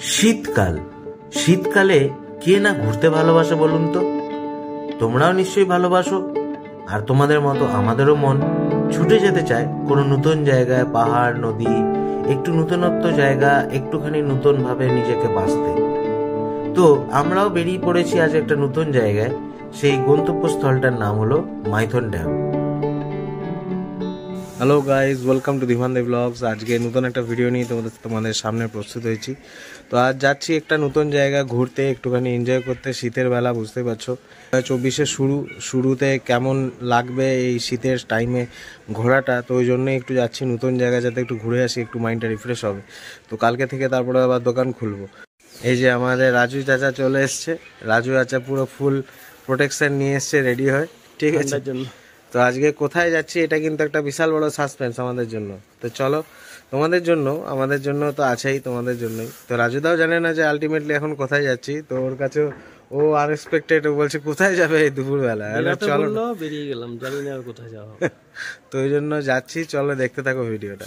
শীতকাল, শীতকালে কে না ঘুরতে ভালোবাসে বলুন তো? তোমরাও নিশ্চয়ই ভালোবাসো। আর তোমাদের মতো আমাদেরও মন ছুটে যেতে চায় কোনো নতুন জায়গায়, পাহাড়, নদী, একটু নতুনত্ব জায়গা, একটুখানি নতুন ভাবে নিজেকে বাঁচতে। তো আমরাও বেরিয়ে পড়েছি আজ একটা নতুন জায়গায়। সেই গন্তব্যস্থলটার নাম হলো Maithon dam. Hello guys, welcome to Dhiman Deb blogs. আজকে নতুন একটা ভিডিও নিয়ে তোমাদের সামনে প্রস্তুত হয়েছি। তো আজ যাচ্ছি একটা নতুন জায়গা ঘুরতে, একটুখানি এনজয় করতে। শীতের বেলা, বুঝতেই পারছো 2024-এর শুরুতে কেমন লাগবে এই শীতের টাইমে ঘোরাটা। তো ওই জন্যই একটু যাচ্ছি নতুন জায়গা, যাতে একটু ঘুরে আসি, একটু মাইন্ডটা রিফ্রেশ হবে। তো কালকে থেকে তারপরে আবার দোকান খুলবো। এই যে আমাদের রাজু চাচা চলে এসছে। রাজু চাচা পুরো ফুল প্রোটেকশন নিয়ে এসছে, রেডি হয়, ঠিক আছে। তো আজকে কোথায় যাচ্ছি এটা কিন্তু একটা বিশাল বড় সাসপেন্স আমাদের জন্য। তো চলো, তোমাদের জন্য, আমাদের জন্য তো আছেই, তোমাদের জন্যই। তো রাজুদাও জানে না যে আলটিমেটলি এখন কোথায় যাচ্ছি। তো ওর কাছে ও আনএক্সপেক্টেড, ও বলছে কোথায় যাবে এই দুপুরবেলা। চলো, বেরিয়ে গেলাম, জানি না কোথায় যাওয়া। তো ওই জন্য যাচ্ছি, চলো দেখতে থাকো ভিডিওটা।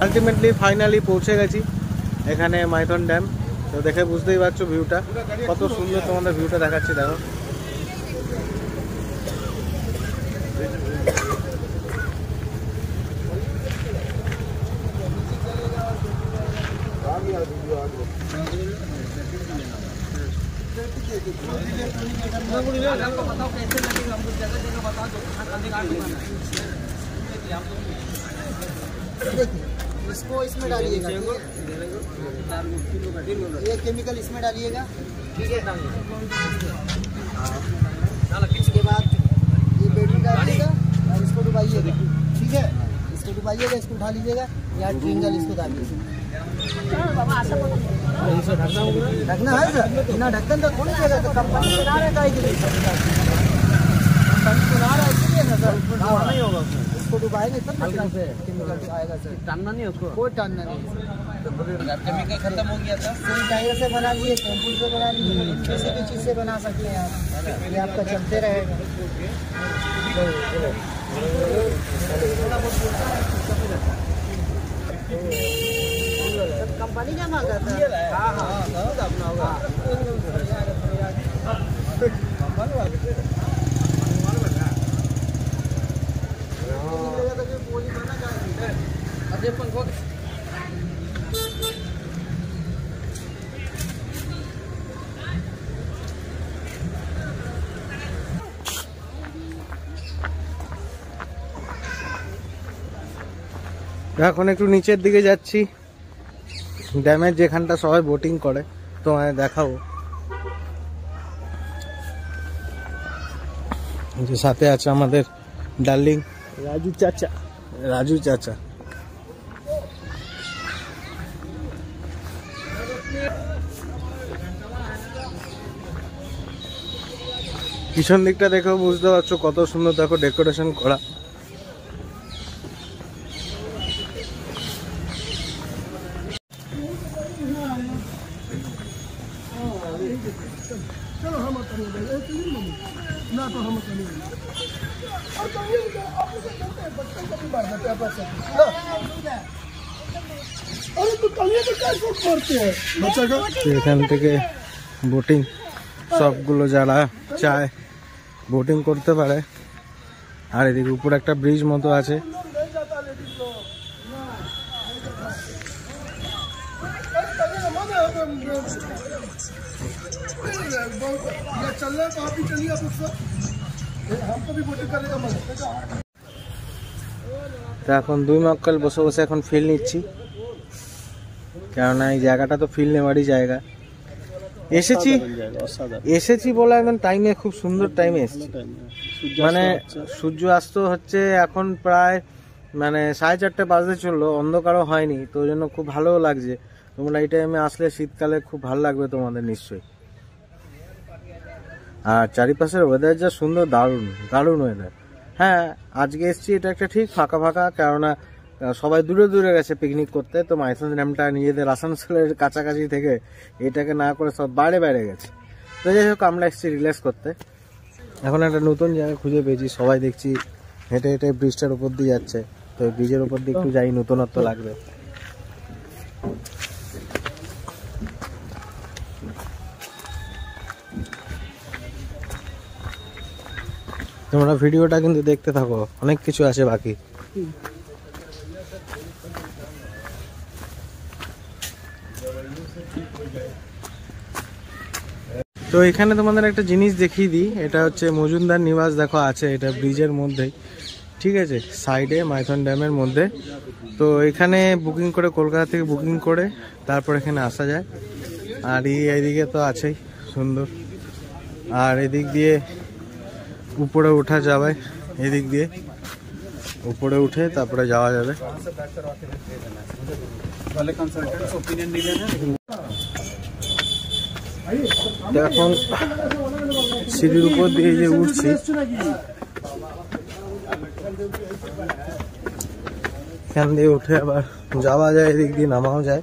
আলটিমেটলি ফাইনালি পৌঁছে গেছি এখানে মাইথন ড্যাম। তো দেখে বুঝতেই পারছো ভিউটা কত সুন্দর। তোমাদের ভিউটা দেখাচ্ছি, দেখো। इसको इसमें डालिएगा, ये केमिकल इसमें डालिएगा, ठीक है। इसके बाद ये बैटरी डालिएगा और इसको डुबाइएगा, ठीक है। इसको डुबाइएगा, इसको उठा लीजिएगा, यहाँ ट्रिंगल इसको डालिएगा। ढकना है सर, बिना ढक्कन तो थोड़ी जगह तो कंपनी बना रहे गाड़ी के लिए, कंपनी बना रहा है इसलिए ना सर, नहीं होगा उसमें। इसको डुबाएंगे तब हल्का से केमिकल आएगा सर। टानना नहीं उसको, कोई टानना नहीं। केमिकल खत्म हो गया था, सैनिटाइजर से बना लिए, शैम्पू से बना लिए, किसी भी चीज़ से बना सकते हैं आप। ये आपका चलते रहेगा। कंपनी का मांगा था। हाँ हाँ, अपना होगा। এখন একটু নিচের দিকে যাচ্ছি, ড্যামের যেখানটা সবাই বোটিং করে, তোমায় দেখাবো। যে সাথে আছে আমাদের ডার্লিং রাজু চাচা। রাজু চাচা। পিছন দিকটা দেখেও বুঝতে পারছো কত সুন্দর, দেখো ডেকোরেশন করা। এখান থেকে বোটিং সবগুলো যারা চায় বোটিং করতে পারে। আর এদিকে উপর একটা ব্রিজ মতো আছে। তো এখন 2 মক্কেল বসে বসে এখন ফিল নিচ্ছি, কেননা এই জায়গাটা তো ফিল নেওয়ারই জায়গা। এসেছি অসাধারণ জায়গা, অসাধারণ। এসেছি বলে একদম টাইমে, খুব সুন্দর টাইমে এসেছি। মানে সূর্য অস্ত হচ্ছে এখন প্রায় মানে 4:30 বাজতে চললো, অন্ধকারও হয়নি, তো ওই জন্য খুব ভালো লাগছে। তোমরা এই টাইমে আসলে শীতকালে খুব ভালো লাগবে তোমাদের নিশ্চয়ই। আর চারিপাশের ওয়েদার যা সুন্দর, দারুণ দারুণ ওয়েদার। হ্যাঁ, আজকে এসছি এটা একটা ঠিক ফাঁকা ফাঁকা, কেননা সবাই দূরে দূরে গেছে পিকনিক করতে, তো মাইথন ড্যামটা নিজেদের আসানসোলের কাছাকাছি থেকে এটাকে না করে সব বাইরে বাইরে গেছে। তো যাই হোক, আমরা এসছি রিল্যাক্স করতে। এখন একটা নতুন জায়গা খুঁজে পেয়েছি, সবাই দেখছি হেঁটে হেঁটে ব্রিজটার উপর দিয়ে যাচ্ছে, তো ব্রিজের উপর দিয়ে একটু যাই, নতুনত্ব লাগবে। তোমরা ভিডিওটা কিন্তু দেখতে থাকো, অনেক কিছু আছে বাকি। তো এখানে তোমাদের একটা জিনিস দেখিয়ে দিই, এটা হচ্ছে মজুমদার নিবাস, দেখো আছে এটা ব্রিজের মধ্যেই, ঠিক আছে, সাইডে মাইথন ড্যামের মধ্যে। তো এখানে বুকিং করে, কলকাতা থেকে বুকিং করে তারপর এখানে আসা যায়। আর এইদিকে তো আছেই সুন্দর, আর এদিক দিয়ে উপরে ওঠা যাবে, এদিক দিয়ে উপরে উঠে তারপরে যাওয়া যাবে। এখন সিঁড়ির উপর দিয়ে যে উঠছি, এখান দিয়ে উঠে আবার যাওয়া যায়, এদিক দিয়ে নামাও যায়।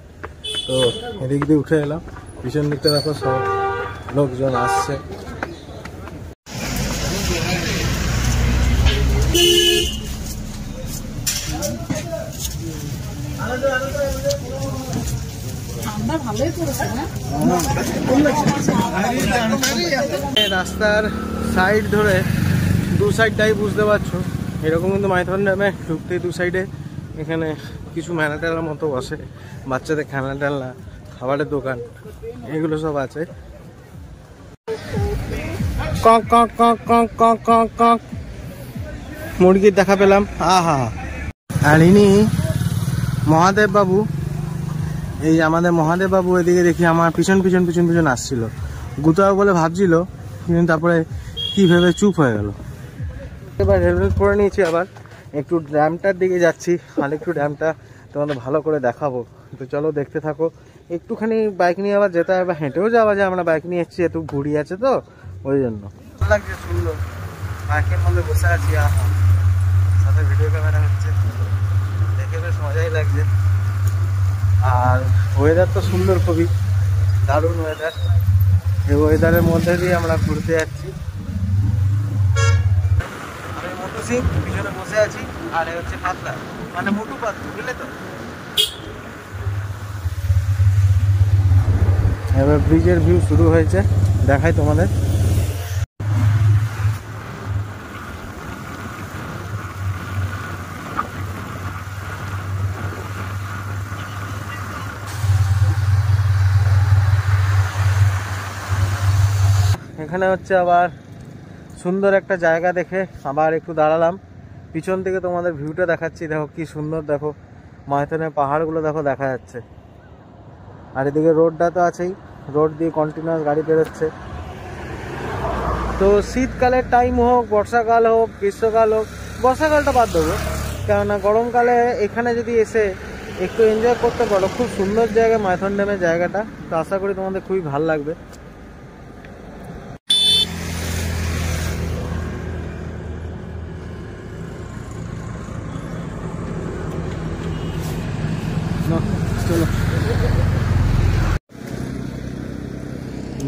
তো এদিক দিয়ে উঠে এলাম, পিছন দিকটা দেখো সব লোকজন আসছে। রাস্তার সাইড ধরে দু সাইডটাই বুঝতে পারছো এরকম, কিন্তু মাইথন ড্যামে ঢুকতে দু সাইডে এখানে কিছু মেলা টেলার মতো বসে, বাচ্চাদের খেলনা টেলনা, খাবারের দোকান, এগুলো সব আছে। কক কক কক কক কক কক কক মুরগির দেখা পেলাম। আহা, আর ইনি মহাদেব বাবু, এই আমাদের মহাদেব বাবু এদিকে দেখি আমার পিছন পিছন পিছন পিছন আসছিল, গুতাও বলে ভাবছিল, কিন্তু তারপরে কি ভেবে চুপ হয়ে গেল। এবার হেলমেট পরে নিয়েছি, আবার একটু ড্যামটার দিকে যাচ্ছি, আর একটু ড্যামটা তোমাদের ভালো করে দেখাবো। তো চলো দেখতে থাকো। একটুখানি বাইক নিয়ে আবার যেতে হবে, হেঁটেও যাওয়া যায়, আমরা বাইক নিয়ে এসেছি, একটু ঘুরি আছে তো ওই জন্য। ভালো লাগছে, সুন্দর বাইকের মধ্যে বসে আছি, আহা, সাথে ভিডিও ক্যামেরা হচ্ছে, দেখে বেশ মজাই লাগছে। আর ওয়েদার তো সুন্দর, খুবই দারুণ ওয়েদার। এই ওয়েদারের মধ্যে দিয়ে আমরা ঘুরতে যাচ্ছি। আমি মোটু সিং পিছনে বসে আছি, আর এ হচ্ছে পাতলা, মানে মোটু পাতলু, বুঝলে তো। এবার ব্রিজের ভিউ শুরু হয়েছে, দেখাই তোমাদের। এখানে হচ্ছে আবার সুন্দর একটা জায়গা দেখে আবার একটু দাঁড়ালাম, পিছন থেকে তোমাদের ভিউটা দেখাচ্ছি। দেখো কি সুন্দর, দেখো মাইথনের পাহাড়গুলো দেখো দেখা যাচ্ছে, আর এদিকে রোডটা তো আছেই, রোড দিয়ে কন্টিনিউয়াস গাড়ি বেরোচ্ছে। তো শীতকালের টাইম হোক, বর্ষাকাল হোক, গ্রীষ্মকাল হোক, বর্ষাকালটা বাদ দেবো, কেননা গরমকালে এখানে যদি এসে একটু এনজয় করতে পারো, খুব সুন্দর জায়গা মাইথন ড্যামের জায়গাটা। তো আশা করি তোমাদের খুবই ভালো লাগবে।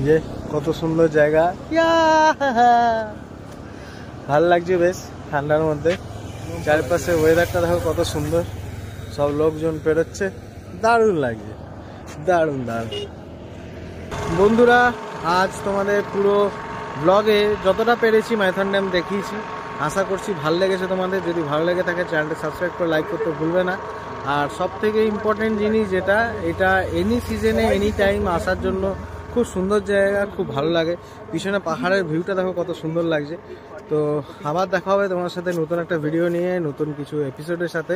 যে কত সুন্দর জায়গা, ভাল লাগছে বেশ ঠান্ডার মধ্যে। চারপাশে ওয়েদারটা দেখো কত সুন্দর, সব লোকজন পেরোচ্ছে, দারুণ লাগছে, দারুণ দারুণ। বন্ধুরা, আজ তোমাদের পুরো ব্লগে যতটা পেরেছি মাইথন ড্যাম দেখিয়েছি, আশা করছি ভালো লেগেছে তোমাদের। যদি ভালো লেগে থাকে চ্যানেলটা সাবস্ক্রাইব করে লাইক করতে ভুলবে না। আর সব থেকে ইম্পর্টেন্ট জিনিস যেটা, এটা এনি সিজনে এনি টাইম আসার জন্য খুব সুন্দর জায়গা, খুব ভালো লাগে। পিছনে পাহাড়ের ভিউটা দেখো কত সুন্দর লাগছে। তো আবার দেখা হবে তোমার সাথে নতুন একটা ভিডিও নিয়ে, নতুন কিছু এপিসোডের সাথে।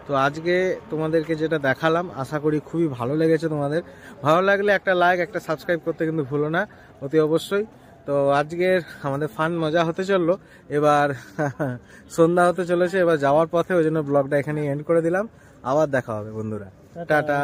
তো আজকে তোমাদেরকে যেটা দেখালাম আশা করি খুবই ভালো লেগেছে তোমাদের। ভালো লাগলে একটা লাইক, একটা সাবস্ক্রাইব করতে কিন্তু ভুলো না অতি অবশ্যই। তো আজকের আমাদের ফান মজা হতে চললো, এবার সন্ধ্যা হতে চলেছে, এবার যাওয়ার পথে, ওই জন্য ব্লগটা এখানে এন্ড করে দিলাম। আবার দেখা হবে বন্ধুরা, টাটা।